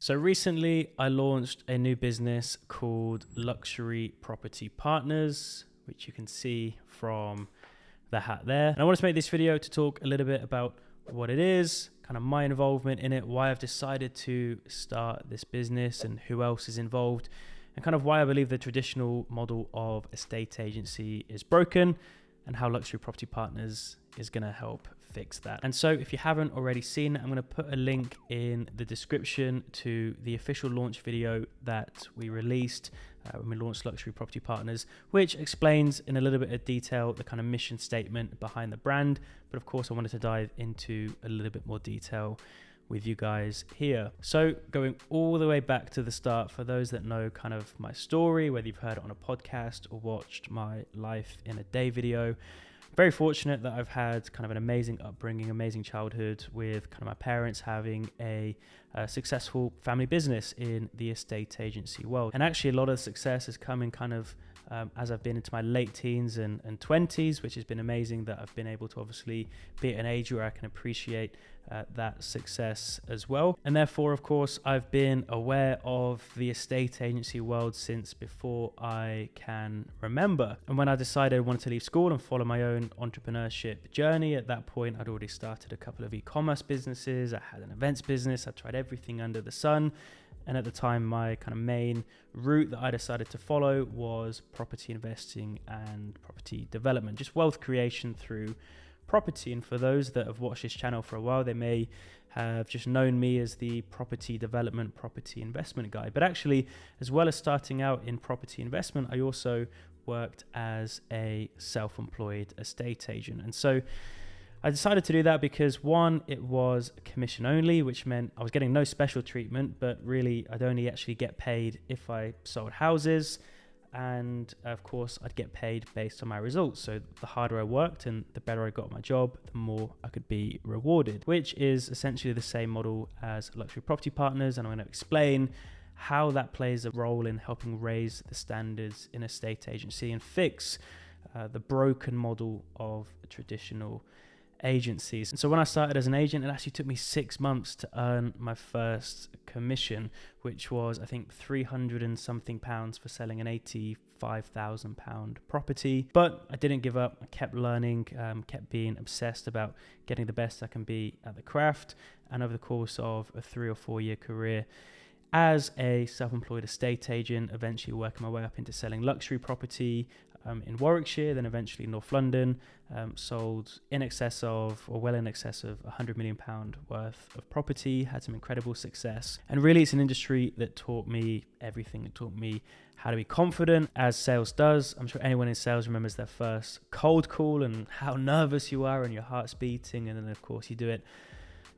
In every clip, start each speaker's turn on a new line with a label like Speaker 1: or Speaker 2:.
Speaker 1: So recently I launched a new business called Luxury Property Partners, which you can see from the hat there. And I wanted to make this video to talk a little bit about what it is, kind of my involvement in it, why I've decided to start this business and who else is involved, and kind of why I believe the traditional model of estate agency is broken and how Luxury Property Partners is going to help fix that. And so if you haven't already seen it, I'm going to put a link in the description to the official launch video that we released when we launched Luxury Property Partners, which explains in a little bit of detail the kind of mission statement behind the brand. But of course, I wanted to dive into a little bit more detail with you guys here. So going all the way back to the start, for those that know kind of my story, whether you've heard it on a podcast or watched my life in a day video, very fortunate that I've had kind of an amazing upbringing, amazing childhood with kind of my parents having a successful family business in the estate agency world. And actually a lot of the success has come in kind of as I've been into my late teens and 20s, which has been amazing that I've been able to obviously be at an age where I can appreciate that success as well. And therefore, of course, I've been aware of the estate agency world since before I can remember. And when I decided I wanted to leave school and follow my own entrepreneurship journey, at that point, I'd already started a couple of e-commerce businesses. I had an events business. I tried everything under the sun. And at the time, my kind of main route that I decided to follow was property investing and property development, just wealth creation through property. And for those that have watched this channel for a while, they may have just known me as the property development, property investment guy. But actually, as well as starting out in property investment, I also worked as a self-employed estate agent. And so I decided to do that because one, it was commission only, which meant I was getting no special treatment, but really I'd only actually get paid if I sold houses. And of course I'd get paid based on my results. So the harder I worked and the better I got at my job, the more I could be rewarded, which is essentially the same model as Luxury Property Partners. And I'm going to explain how that plays a role in helping raise the standards in estate agency and fix the broken model of traditional agencies. And so when I started as an agent, it actually took me 6 months to earn my first commission, which was I think 300 and something pounds for selling an £85,000 property. But I didn't give up. I kept learning, kept being obsessed about getting the best I can be at the craft. And over the course of a 3 or 4 year career as a self-employed estate agent, eventually working my way up into selling luxury property in Warwickshire, then eventually North London, sold in excess of, or well in excess of £100 million worth of property, had some incredible success. And really it's an industry that taught me everything. It taught me how to be confident, as sales does. I'm sure anyone in sales remembers their first cold call and how nervous you are and your heart's beating. And then of course you do it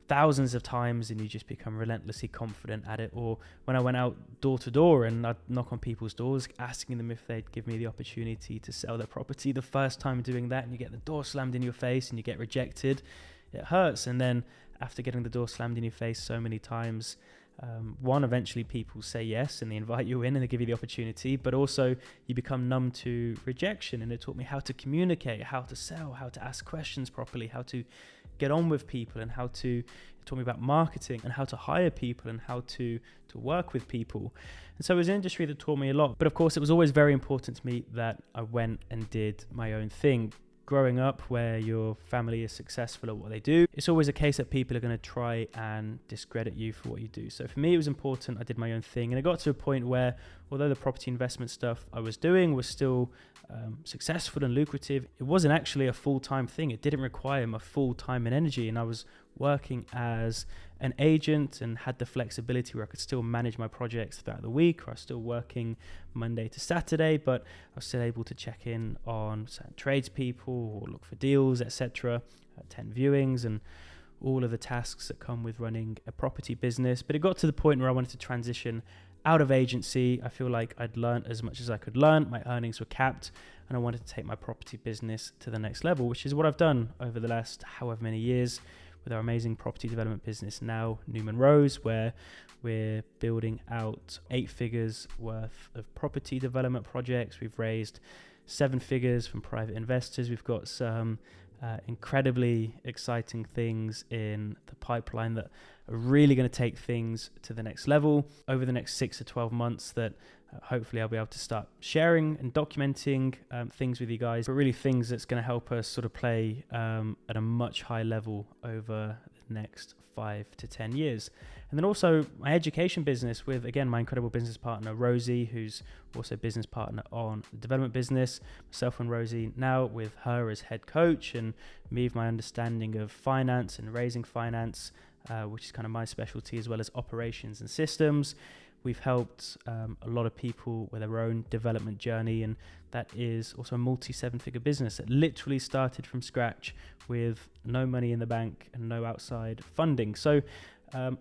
Speaker 1: thousands of times and you just become relentlessly confident at it. Or when I went out door to door and I'd knock on people's doors asking them if they'd give me the opportunity to sell their property, the first time doing that and you get the door slammed in your face and you get rejected, it hurts. And then after getting the door slammed in your face so many times, eventually people say yes and they invite you in and they give you the opportunity, but also you become numb to rejection. And it taught me how to communicate, how to sell, how to ask questions properly, how to get on with people, and it taught me about marketing and how to hire people and how to work with people. And so it was an industry that taught me a lot. But of course, it was always very important to me that I went and did my own thing. Growing up where your family is successful at what they do, it's always a case that people are going to try and discredit you for what you do. So for me, it was important I did my own thing. And it got to a point where, although the property investment stuff I was doing was still successful and lucrative, it wasn't actually a full-time thing. It didn't require my full time and energy. And I was working as an agent and had the flexibility where I could still manage my projects throughout the week, or I was still working Monday to Saturday, but I was still able to check in on certain tradespeople or look for deals, etc., attend viewings and all of the tasks that come with running a property business. But it got to the point where I wanted to transition out of agency. I feel like I'd learned as much as I could learn. My earnings were capped and I wanted to take my property business to the next level, which is what I've done over the last however many years with our amazing property development business now, Newman, where we're building out 8 figures worth of property development projects. We've raised 7 figures from private investors. We've got some incredibly exciting things in the pipeline that are really going to take things to the next level over the next 6 to 12 months that hopefully I'll be able to start sharing and documenting things with you guys, but really things that's going to help us sort of play at a much higher level over the next 5 to 10 years. And then also my education business with, again, my incredible business partner, Rosie, who's also business partner on the development business, myself and Rosie now with her as head coach, and me with my understanding of finance and raising finance, which is kind of my specialty, as well as operations and systems. We've helped a lot of people with their own development journey, and that is also a multi-7-figure business that literally started from scratch with no money in the bank and no outside funding. So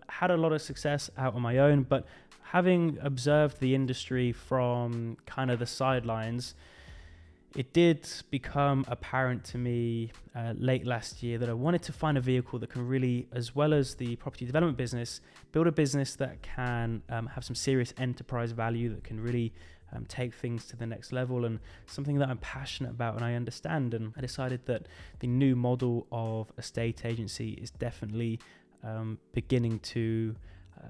Speaker 1: had a lot of success out on my own, but having observed the industry from kind of the sidelines, it did become apparent to me late last year that I wanted to find a vehicle that can really, as well as the property development business, build a business that can have some serious enterprise value, that can really take things to the next level, and something that I'm passionate about and I understand. And I decided that the new model of estate agency is definitely beginning to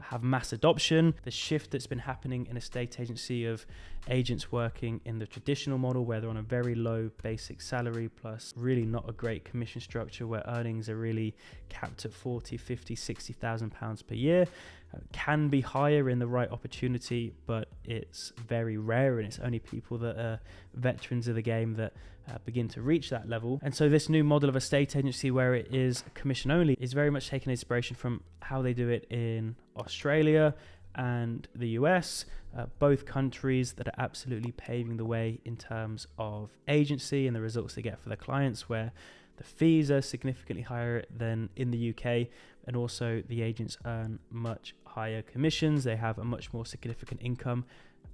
Speaker 1: have mass adoption. The shift that's been happening in estate agency of agents working in the traditional model where they're on a very low basic salary plus really not a great commission structure, where earnings are really capped at 40, 50, 60,000 pounds per year, can be higher in the right opportunity, but it's very rare, and it's only people that are veterans of the game that begin to reach that level. And so this new model of estate agency, where it is commission only, is very much taking inspiration from how they do it in Australia and the US, both countries that are absolutely paving the way in terms of agency and the results they get for their clients, where the fees are significantly higher than in the UK, and also the agents earn much higher commissions. They have a much more significant income,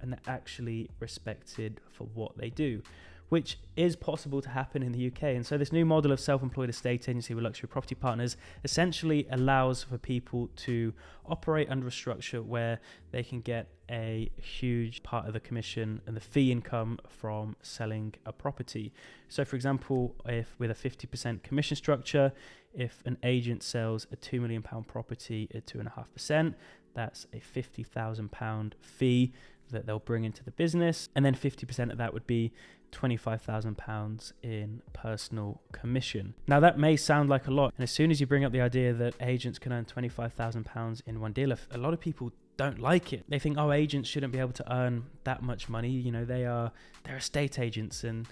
Speaker 1: and they're actually respected for what they do, which is possible to happen in the UK. And so this new model of self-employed estate agency with luxury property partners essentially allows for people to operate under a structure where they can get a huge part of the commission and the fee income from selling a property. So for example, if with a 50% commission structure, if an agent sells a £2 million property at 2.5%, that's a £50,000 fee that they'll bring into the business. And then 50% of that would be £25,000 in personal commission. Now that may sound like a lot, and as soon as you bring up the idea that agents can earn £25,000 in one deal, a lot of people don't like it. They think, oh, agents shouldn't be able to earn that much money. You know, they're estate agents and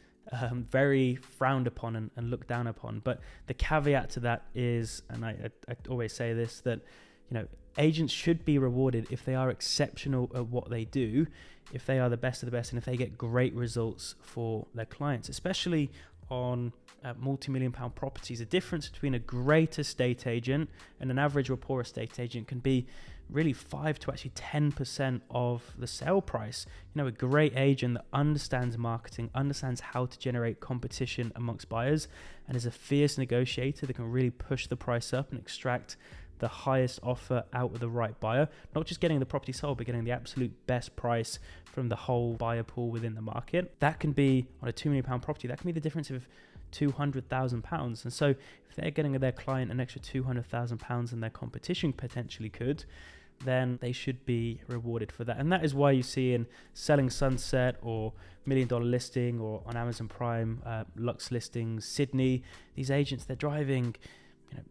Speaker 1: very frowned upon and looked down upon. But the caveat to that is, and I always say this, that agents should be rewarded if they are exceptional at what they do, if they are the best of the best, and if they get great results for their clients, especially on multi-million-pound properties. The difference between a great estate agent and an average or poor estate agent can be really 5 to actually 10% of the sale price. A great agent that understands marketing, understands how to generate competition amongst buyers, and is a fierce negotiator that can really push the price up and extract the highest offer out of the right buyer, not just getting the property sold, but getting the absolute best price from the whole buyer pool within the market. That can be on a £2 million property. That can be the difference of £200,000. And so if they're getting their client an extra £200,000 and their competition potentially could, then they should be rewarded for that. And that is why you see in Selling Sunset or $1 Million Listing, or on Amazon Prime, Lux Listings, Sydney, these agents, they're driving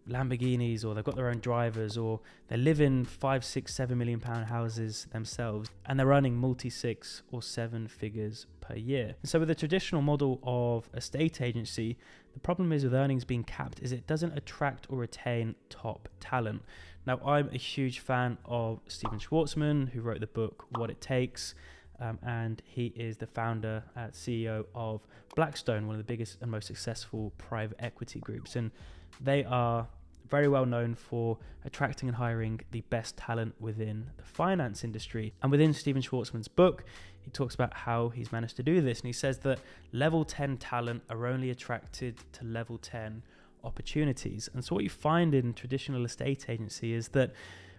Speaker 1: Lamborghinis, or they've got their own drivers, or they live in 5, 6, 7 million pound houses themselves, and they're earning multi-6 or 7 figures per year. And so with the traditional model of estate agency, the problem is with earnings being capped is it doesn't attract or retain top talent. Now, I'm a huge fan of Stephen Schwartzman, who wrote the book What It Takes, and he is the founder and CEO of Blackstone, one of the biggest and most successful private equity groups. And they are very well known for attracting and hiring the best talent within the finance industry. And within Stephen Schwartzman's book, he talks about how he's managed to do this. And he says that level 10 talent are only attracted to level 10 opportunities. And so what you find in traditional estate agency is that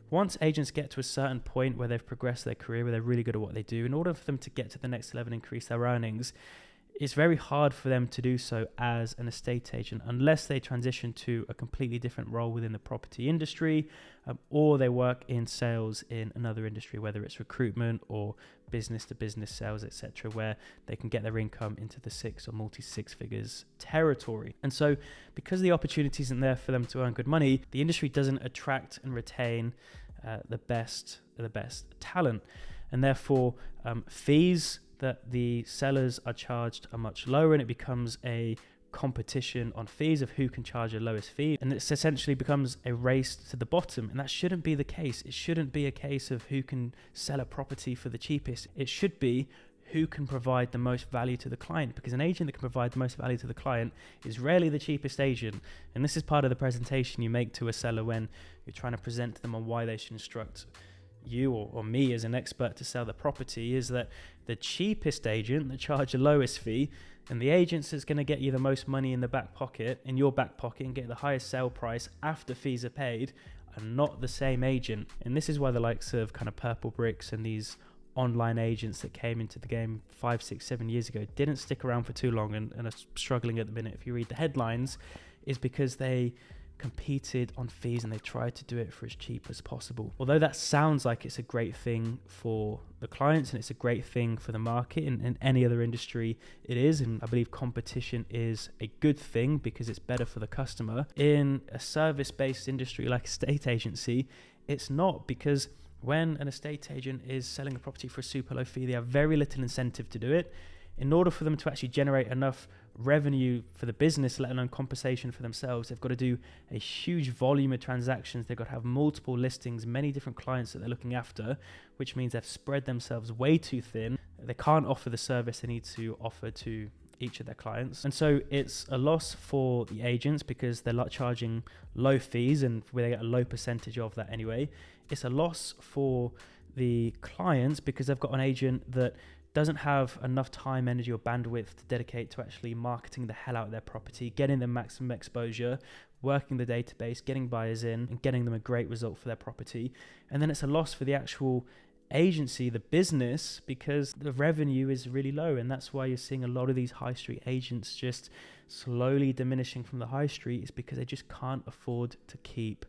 Speaker 1: once agents get to a certain point where they've progressed their career, where they're really good at what they do, in order for them to get to the next level and increase their earnings, it's very hard for them to do so as an estate agent unless they transition to a completely different role within the property industry, or they work in sales in another industry, whether it's recruitment or business to business sales, etc., where they can get their income into the six or multi-six figures territory. And so because the opportunity isn't there for them to earn good money, the industry doesn't attract and retain the best talent, and therefore fees that the sellers are charged are much lower, and it becomes a competition on fees of who can charge the lowest fee, and it essentially becomes a race to the bottom. And that shouldn't be the case. It shouldn't be a case of who can sell a property for the cheapest. It should be who can provide the most value to the client, because an agent that can provide the most value to the client is rarely the cheapest agent. And this is part of the presentation you make to a seller when you're trying to present to them on why they should instruct you or me as an expert to sell the property, is that the cheapest agent that charge the lowest fee, and the agent that's going to get you the most money in your back pocket and get the highest sale price after fees are paid, are not the same agent. And this is why the likes of kind of Purple Bricks and these online agents that came into the game 5, 6, 7 years ago didn't stick around for too long and are struggling at the minute. If you read the headlines, is because they competed on fees and they tried to do it for as cheap as possible. Although that sounds like it's a great thing for the clients and it's a great thing for the market, in any other industry it is, and I believe competition is a good thing because it's better for the customer. In a service-based industry like estate agency, it's not, because when an estate agent is selling a property for a super low fee, they have very little incentive to do it. In order for them to actually generate enough revenue for the business, let alone compensation for themselves, they've got to do a huge volume of transactions. They've got to have multiple listings, many different clients that they're looking after, which means they've spread themselves way too thin. They can't offer the service they need to offer to each of their clients. And so it's a loss for the agents because they're charging low fees and they get a low percentage of that anyway. It's a loss for the clients because they've got an agent that doesn't have enough time, energy or bandwidth to dedicate to actually marketing the hell out of their property, getting them maximum exposure, working the database, getting buyers in and getting them a great result for their property. And then it's a loss for the actual agency, the business, because the revenue is really low. And that's why you're seeing a lot of these high street agents just slowly diminishing from the high street, is because they just can't afford to keep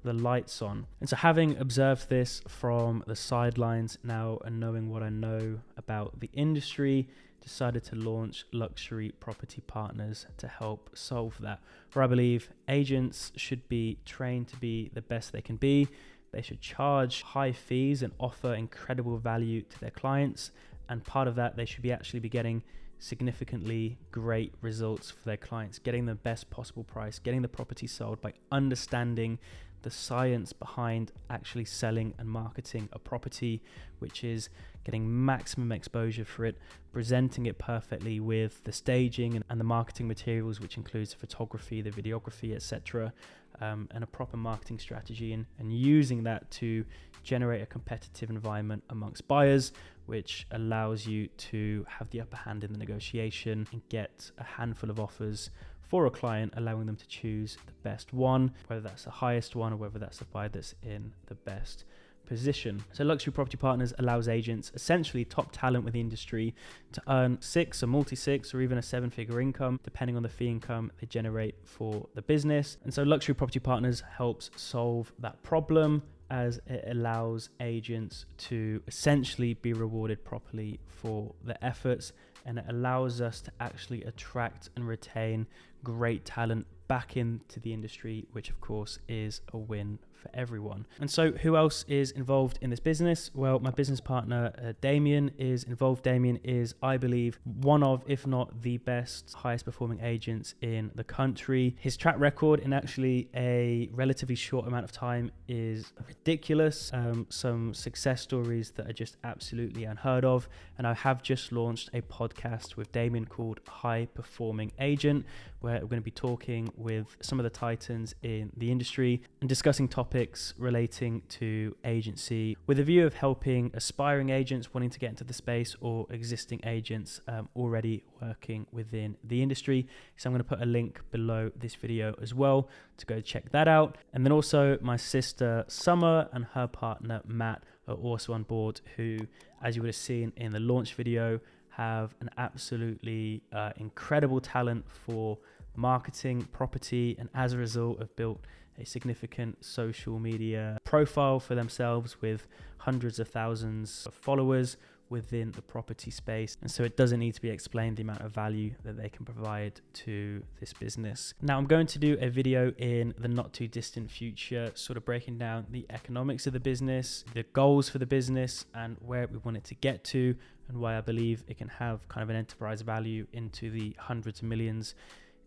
Speaker 1: the lights on. And so having observed this from the sidelines now and knowing what I know about the industry, decided to launch Luxury Property Partners to help solve that, where I believe agents should be trained to be the best they can be. They should charge high fees and offer incredible value to their clients, and part of that, they should be getting significantly great results for their clients, getting the best possible price, getting the property sold by understanding the science behind actually selling and marketing a property, which is getting maximum exposure for it, presenting it perfectly with the staging and the marketing materials, which includes the photography, the videography, etc., and a proper marketing strategy, and using that to generate a competitive environment amongst buyers, which allows you to have the upper hand in the negotiation and get a handful of offers for a client, allowing them to choose the best one, whether that's the highest one or whether that's the buyer that's in the best position. So Luxury Property Partners allows agents, essentially top talent within the industry, to earn 6 or multi-6 or even a 7-figure income, depending on the fee income they generate for the business. And so Luxury Property Partners helps solve that problem, as it allows agents to essentially be rewarded properly for their efforts, and it allows us to actually attract and retain great talent back into the industry, which of course is a win for everyone. And so who else is involved in this business? Well, my business partner, Damien, is involved. Damien is, I believe, one of, if not the best, highest performing agents in the country. His track record in actually a relatively short amount of time is ridiculous. Some success stories that are just absolutely unheard of. And I have just launched a podcast with Damien called High Performing Agent, where we're going to be talking with some of the titans in the industry and discussing topics relating to agency with a view of helping aspiring agents wanting to get into the space or existing agents already working within the industry. So I'm going to put a link below this video as well to go check that out. And then also my sister Summer and her partner Matt are also on board, who, as you would have seen in the launch video, have an absolutely incredible talent for marketing property, and as a result have built a significant social media profile for themselves with hundreds of thousands of followers within the property space. And so it doesn't need to be explained the amount of value that they can provide to this business. Now I'm going to do a video in the not too distant future, sort of breaking down the economics of the business, the goals for the business, and where we want it to get to, and why I believe it can have kind of an enterprise value into the hundreds of millions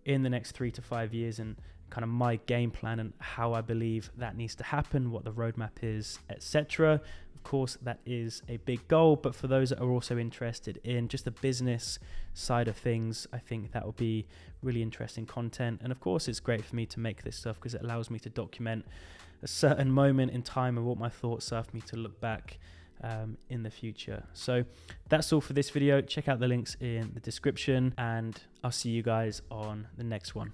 Speaker 1: in the next 3 to 5 years, and kind of my game plan and how I believe that needs to happen, what the roadmap is, etc. Of course, that is a big goal, but for those that are also interested in just the business side of things, I think that will be really interesting content. And of course, it's great for me to make this stuff because it allows me to document a certain moment in time and what my thoughts are for me to look back in the future. So that's all for this video. Check out the links in the description, and I'll see you guys on the next one.